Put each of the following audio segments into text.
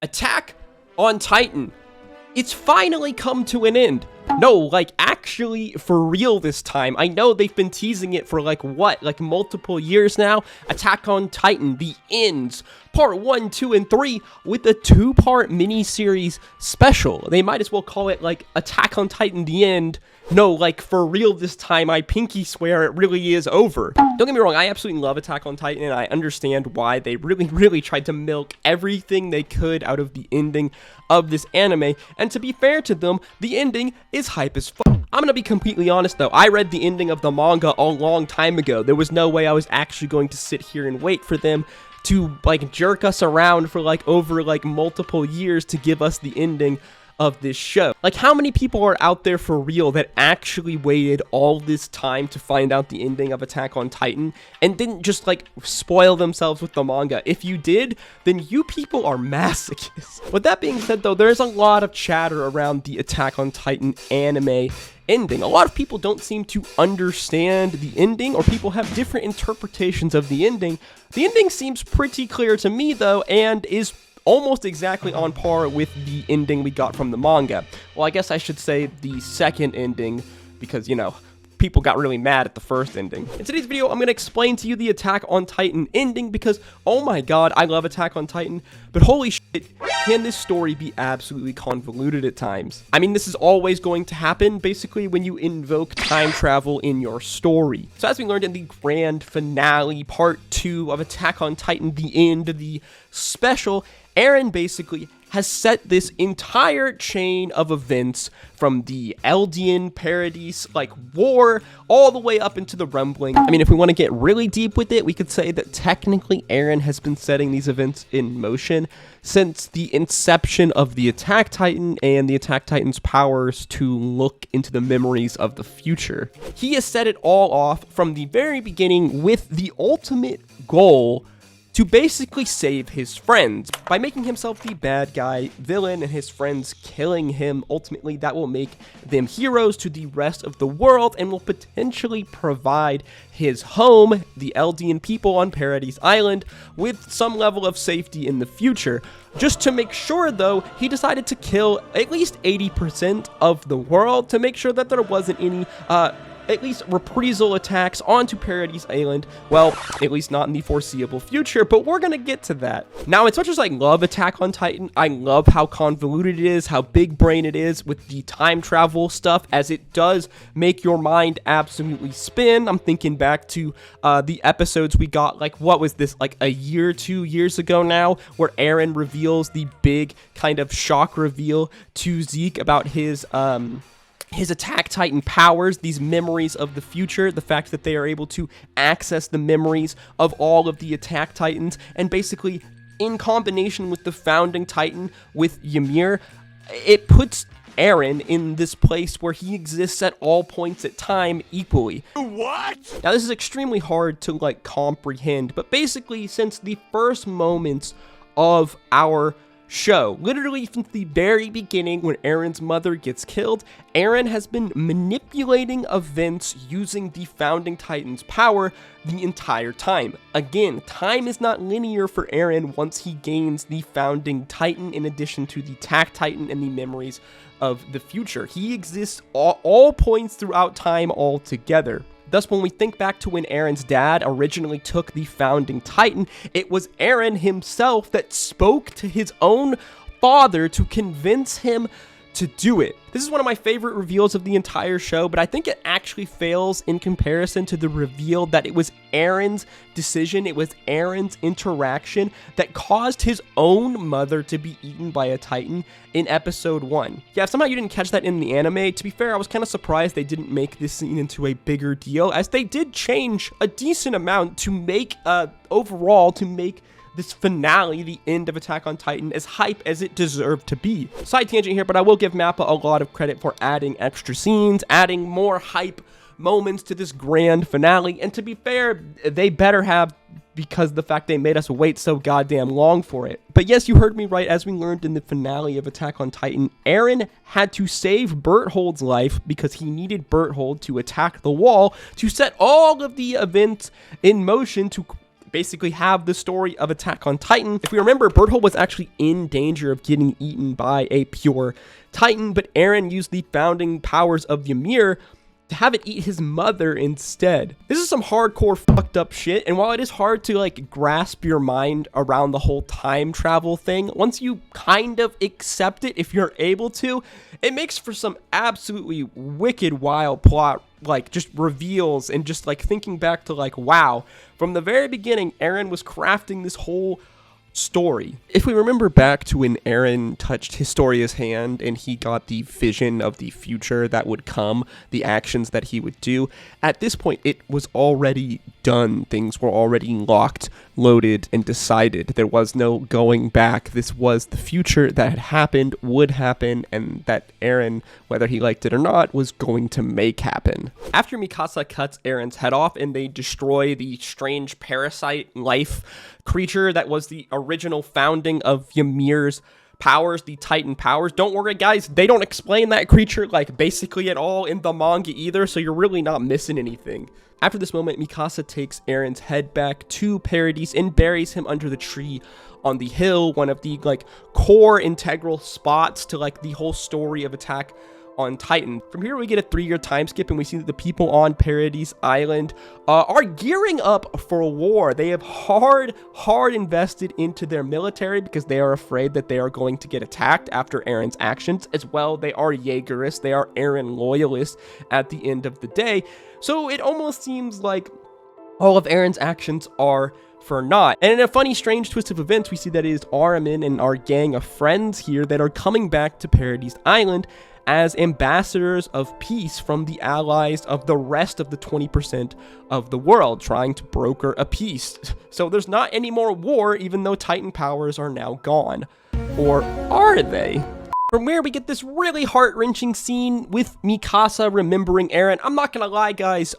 Attack on Titan. It's finally come to an end. No, like, actually, for real this time. I know they've been teasing it for, like, multiple years now. Attack on Titan, The Ends, Part 1, 2, and 3, with a 2-part mini-series special. They might as well call it, like, Attack on Titan, The End. No, like, for real this time, I pinky swear it really is over. Don't get me wrong, I absolutely love Attack on Titan, and I understand why they really tried to milk everything they could out of the ending of this anime, and to be fair to them, the ending is hype as fuck. I'm gonna be completely honest though, I read the ending of the manga a long time ago. There was no way I was actually going to sit here and wait for them to, like, jerk us around for, like, over, like, multiple years to give us the ending of this show. Like, how many people are out there for real that actually waited all this time to find out the ending of Attack on Titan and didn't just, like, spoil themselves with the manga? If you did, then you people are masochists. With that being said though, there's a lot of chatter around the Attack on Titan anime ending. A lot of people don't seem to understand the ending, or people have different interpretations of the ending. The ending seems pretty clear to me though, and is almost exactly on par with the ending we got from the manga. Well, I guess I should say the second ending, because, you know, people got really mad at the first ending. In today's video, I'm going to explain to you the Attack on Titan ending, because, oh my god, I love Attack on Titan, but holy shit, can this story be absolutely convoluted at times? I mean, this is always going to happen, basically, when you invoke time travel in your story. So as we learned in the grand finale, part 2 of Attack on Titan, The End, the special, Eren basically has set this entire chain of events from the Eldian Paradise, like, war, all the way up into the Rumbling. I mean, if we want to get really deep with it, we could say that technically Eren has been setting these events in motion since the inception of the Attack Titan and the Attack Titan's powers to look into the memories of the future. He has set it all off from the very beginning with the ultimate goal to basically save his friends by making himself the bad guy villain and his friends killing him. Ultimately, that will make them heroes to the rest of the world and will potentially provide his home, the Eldian people on Paradise Island, with some level of safety in the future. Just to make sure though, he decided to kill at least 80% of the world to make sure that there wasn't any at least reprisal attacks onto Paradise Island. Well, at least not in the foreseeable future, but we're gonna get to that. Now, as much as I love Attack on Titan, I love how convoluted it is, how big brain it is with the time travel stuff, as it does make your mind absolutely spin. I'm thinking back to the episodes we got, like, what was this, like a year, 2 years ago now, where Eren reveals the big kind of shock reveal to Zeke about his Attack Titan powers, these memories of the future, the fact that they are able to access the memories of all of the Attack Titans, and basically, in combination with the founding Titan, with Ymir, it puts Eren in this place where he exists at all points at time equally. What? Now, this is extremely hard to, like, comprehend, but basically, since the first moments of our show, literally from the very beginning when Eren's mother gets killed, Eren has been manipulating events using the founding Titan's power the entire time. Again, time is not linear for Eren once he gains the founding Titan, in addition to the Attack Titan and the memories of the future. He exists all points throughout time altogether. Thus, when we think back to when Eren's dad originally took the founding Titan, it was Eren himself that spoke to his own father to convince him to do it. This is one of my favorite reveals of the entire show, but I think it actually fails in comparison to the reveal that it was Eren's decision, it was Eren's interaction that caused his own mother to be eaten by a Titan in episode 1. Yeah, if somehow you didn't catch that in the anime, to be fair, I was kind of surprised they didn't make this scene into a bigger deal, as they did change a decent amount to make, overall, to make this finale, the end of Attack on Titan, as hype as it deserved to be. Side tangent here, but I will give Mappa a lot of credit for adding extra scenes, adding more hype moments to this grand finale, and to be fair, they better have, because the fact they made us wait so goddamn long for it. But yes, you heard me right. As we learned in the finale of Attack on Titan, Eren had to save Berthold's life because he needed Berthold to attack the wall to set all of the events in motion to basically have the story of Attack on Titan. If we remember, Berthold was actually in danger of getting eaten by a pure Titan, but Eren used the founding powers of Ymir to have it eat his mother instead. This is some hardcore fucked up shit, and while it is hard to like grasp your mind around the whole time travel thing, once you kind of accept it, if you're able to, it makes for some absolutely wicked wild plot, like just reveals, and just like thinking back to like, wow, from the very beginning, Eren was crafting this whole story. If we remember back to when Eren touched Historia's hand and he got the vision of the future that would come, the actions that he would do, at this point it was already done. Things were already locked, loaded, and decided. There was no going back. This was the future that had happened, would happen, and that Eren, whether he liked it or not, was going to make happen. After Mikasa cuts Eren's head off and they destroy the strange parasite life creature that was the original founding of Ymir's powers, the Titan powers. Don't worry, guys, they don't explain that creature like basically at all in the manga either, so you're really not missing anything. After this moment, Mikasa takes Eren's head back to Paradise and buries him under the tree on the hill, one of the like core integral spots to like the whole story of Attack on Titan. From here we get a 3-year time skip and we see that the people on Paradise Island are gearing up for a war. They have hard invested into their military because they are afraid that they are going to get attacked after Eren's actions. As well, they are Jaegerists, they are Eren loyalists at the end of the day. So it almost seems like all of Eren's actions are for naught. And in a funny, strange twist of events, we see that it is Armin and our gang of friends here that are coming back to Paradise Island as ambassadors of peace from the allies of the rest of the 20% of the world, trying to broker a peace. So there's not any more war, even though Titan powers are now gone. Or are they? From where we get this really heart-wrenching scene with Mikasa remembering Eren. I'm not gonna lie, guys,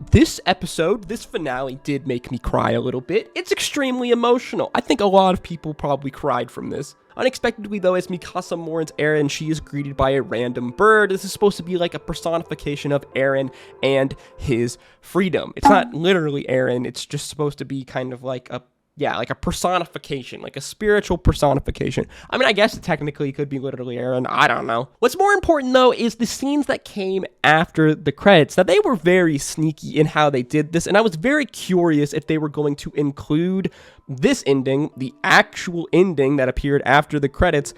this episode, this finale did make me cry a little bit. It's extremely emotional. I think a lot of people probably cried from this. Unexpectedly, though, as Mikasa mourns Eren, she is greeted by a random bird. This is supposed to be like a personification of Eren and his freedom. It's not literally Eren, it's just supposed to be kind of like a like a personification, like a spiritual personification. I mean, I guess it technically could be literally Eren. I don't know. What's more important, though, is the scenes that came after the credits. Now, they were very sneaky in how they did this, and I was very curious if they were going to include this ending, the actual ending that appeared after the credits,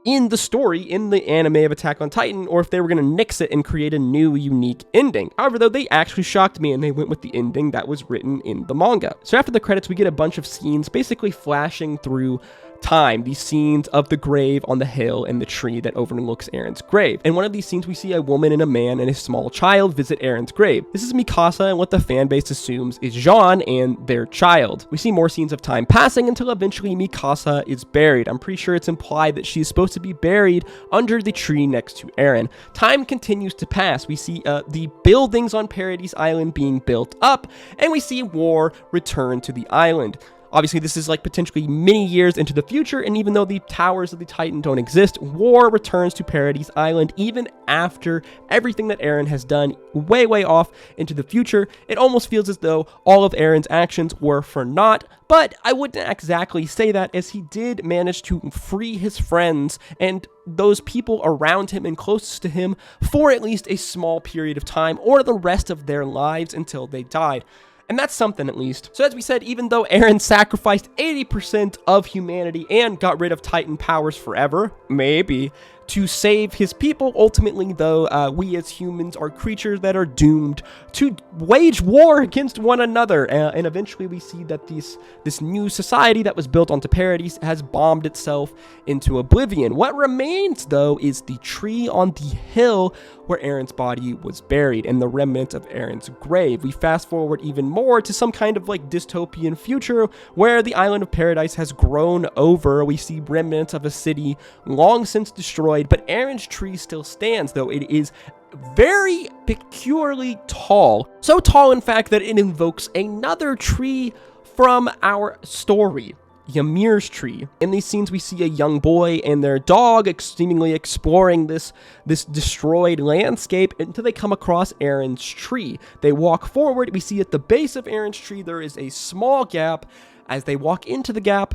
in the story, in the anime of Attack on Titan, or if they were going to nix it and create a new, unique ending. However, though, they actually shocked me and they went with the ending that was written in the manga. So after the credits, we get a bunch of scenes basically flashing through time, these scenes of the grave on the hill and the tree that overlooks Eren's grave. In one of these scenes, we see a woman and a man and a small child visit Eren's grave. This is Mikasa and what the fan base assumes is Jean and their child. We see more scenes of time passing until eventually Mikasa is buried. I'm pretty sure it's implied that she's supposed to be buried under the tree next to Eren. Time continues to pass. We see the buildings on Paradise Island being built up, and we see war return to the island. Obviously, this is like potentially many years into the future, and even though the towers of the Titan don't exist, war returns to Paradise Island even after everything that Eren has done way off into the future. It almost feels as though all of Eren's actions were for naught, but I wouldn't exactly say that, as he did manage to free his friends and those people around him and closest to him for at least a small period of time, or the rest of their lives until they died. And that's something, at least. So as we said, even though Eren sacrificed 80% of humanity and got rid of Titan powers forever, maybe, to save his people, ultimately, though, we as humans are creatures that are doomed to wage war against one another. And eventually we see that this new society that was built onto Paradise has bombed itself into oblivion. What remains, though, is the tree on the hill where Eren's body was buried and the remnants of Eren's grave. We fast forward even more to some kind of like dystopian future where the island of Paradise has grown over. We see remnants of a city long since destroyed, but Eren's tree still stands, though it is very peculiarly tall. So tall, in fact, that it invokes another tree from our story. Ymirs tree. In these scenes, we see a young boy and their dog seemingly exploring this destroyed landscape until they come across Eren's tree. They walk forward. We see at the base of Eren's tree there is a small gap. As they walk into the gap,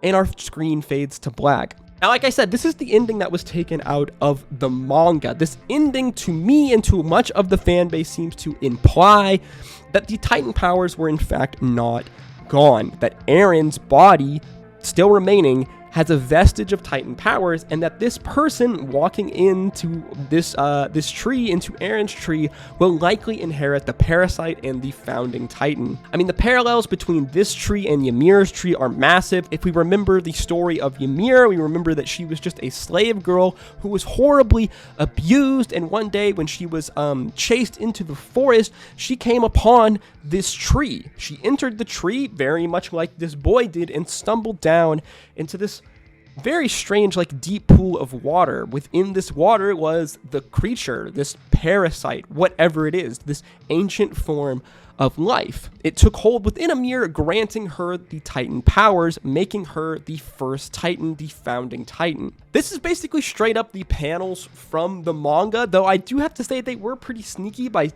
and our screen fades to black. Now, like I said, this is the ending that was taken out of the manga. This ending, to me and to much of the fan base, seems to imply that the Titan powers were in fact not gone, that Eren's body, still remaining, has a vestige of Titan powers, and that this person walking into this tree, into Eren's tree, will likely inherit the parasite and the founding Titan. I mean, the parallels between this tree and Ymir's tree are massive. If we remember the story of Ymir, we remember that she was just a slave girl who was horribly abused, and one day when she was chased into the forest, she came upon this tree. She entered the tree very much like this boy did and stumbled down into this very strange, like, deep pool of water. Within this water was the creature, this parasite, whatever it is, this ancient form of life. It took hold within Ymir, granting her the Titan powers, making her the first Titan, the founding Titan. This is basically straight up the panels from the manga, though I do have to say they were pretty sneaky by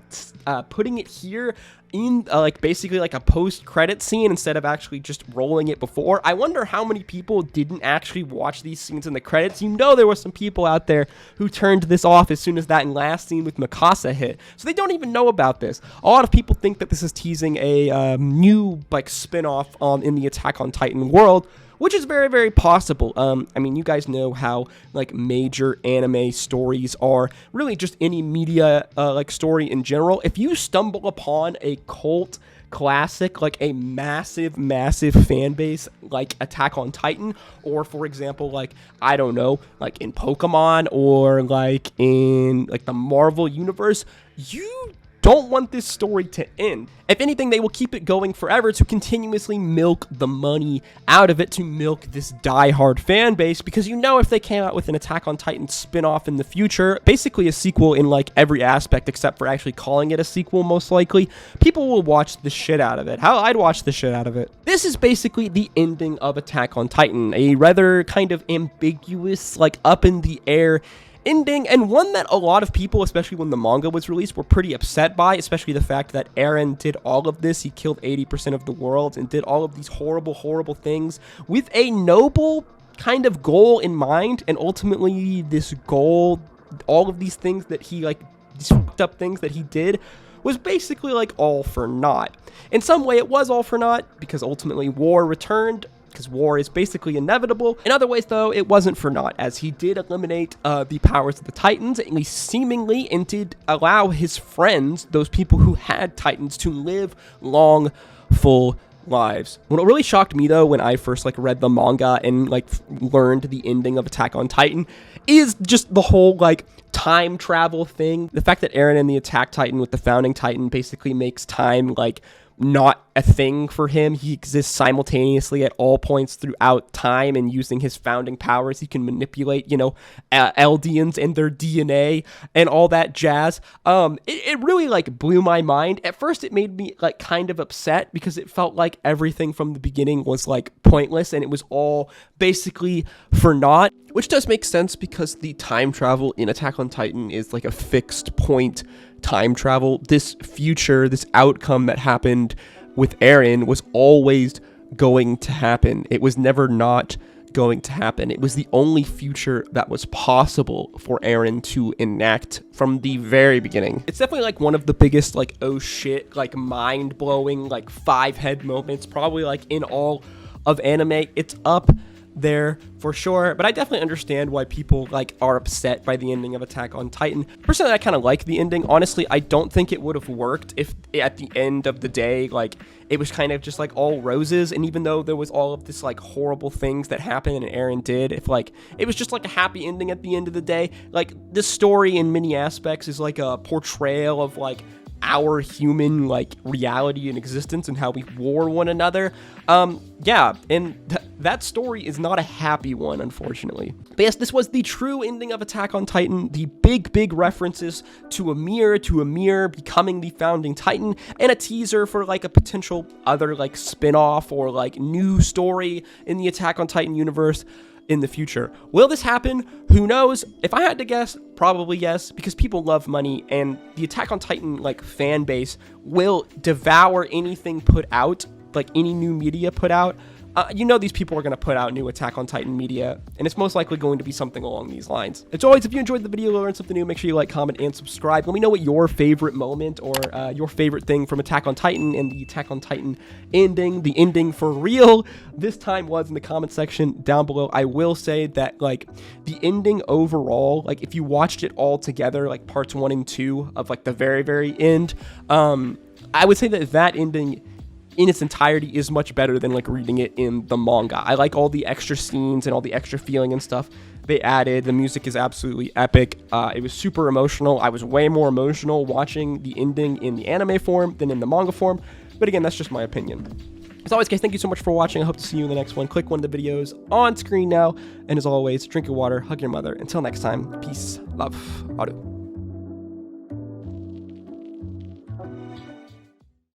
putting it here in like basically like a post-credit scene instead of actually just rolling it before. I wonder how many people didn't actually watch these scenes in the credits. You know, there were some people out there who turned this off as soon as that last scene with Mikasa hit, so they don't even know about this. A lot of people think that this is teasing a new like spin-off in the Attack on Titan world, which is very, very possible. I mean, you guys know how, like, major anime stories are, really just any media, like, story in general. If you stumble upon a cult classic, like a massive, massive fan base, like Attack on Titan, or, for example, like, I don't know, like in Pokemon, or, like, in, like, the Marvel Universe, you don't want this story to end. If anything, they will keep it going forever to continuously milk the money out of it, to milk this diehard fan base, because you know if they came out with an Attack on Titan spin-off in the future, basically a sequel in like every aspect except for actually calling it a sequel most likely, people will watch the shit out of it. How I'd watch the shit out of it. This is basically the ending of Attack on Titan, a rather kind of ambiguous, like up in the air ending, and one that a lot of people, especially when the manga was released, were pretty upset by, especially the fact that Eren did all of this. He killed 80% of the world and did all of these horrible, horrible things with a noble kind of goal in mind, and ultimately this goal, all of these things that he, like, these fucked up things that he did, was basically like all for naught. In some way it was all for naught, because ultimately war returned, because war is basically inevitable. In other ways, though, it wasn't for naught, as he did eliminate the powers of the Titans, at least seemingly, and did allow his friends, those people who had Titans, to live long, full lives. What really shocked me, though, when I first like read the manga and like learned the ending of Attack on Titan, is just the whole like time travel thing. The fact that Eren and the Attack Titan with the founding Titan basically makes time like not a thing for him. He exists simultaneously at all points throughout time, and using his founding powers, he can manipulate, you know, Eldians and their DNA and all that jazz. It really like blew my mind. At first, it made me like kind of upset because it felt like everything from the beginning was like pointless and it was all basically for naught, which does make sense because the time travel in Attack on Titan is like a fixed point time travel. This future, this outcome that happened with Eren was always going to happen. It was never not going to happen. It was the only future that was possible for Eren to enact from the very beginning. It's definitely like one of the biggest like oh shit, like mind-blowing, like 5 head moments probably like in all of anime. It's up there for sure, but I definitely understand why people like are upset by the ending of Attack on Titan. Personally, I kind of like the ending. Honestly, I don't think it would have worked if at the end of the day like it was kind of just like all roses, and even though there was all of this like horrible things that happened and Eren did, if like it was just like a happy ending at the end of the day, like this story in many aspects is like a portrayal of like our human like reality and existence and how we war one another. Yeah, and that story is not a happy one, unfortunately. But yes, this was the true ending of Attack on Titan, the big references to Ymir becoming the founding Titan, and a teaser for like a potential other like spin-off or like new story in the Attack on Titan universe in the future. Will this happen? Who knows? If I had to guess, probably yes, because people love money, and the Attack on Titan like fan base will devour anything put out, like any new media put out. You know these people are going to put out new Attack on Titan media, and it's most likely going to be something along these lines. As always, if you enjoyed the video, learned something new, make sure you like, comment, and subscribe. Let me know what your favorite moment or your favorite thing from Attack on Titan and the Attack on Titan ending, the ending for real, this time was in the comment section down below. I will say that, like, the ending overall, like, if you watched it all together, like parts 1 and 2 of, like, the very end, I would say that that ending in its entirety is much better than like reading it in the manga. I like all the extra scenes and all the extra feeling and stuff they added. The music is absolutely epic. It was super emotional. I was way more emotional watching the ending in the anime form than in the manga form. But again, that's just my opinion. As always, guys, thank you so much for watching. I hope to see you in the next one. Click one of the videos on screen now. And as always, drink your water, hug your mother. Until next time, peace, love, AoT.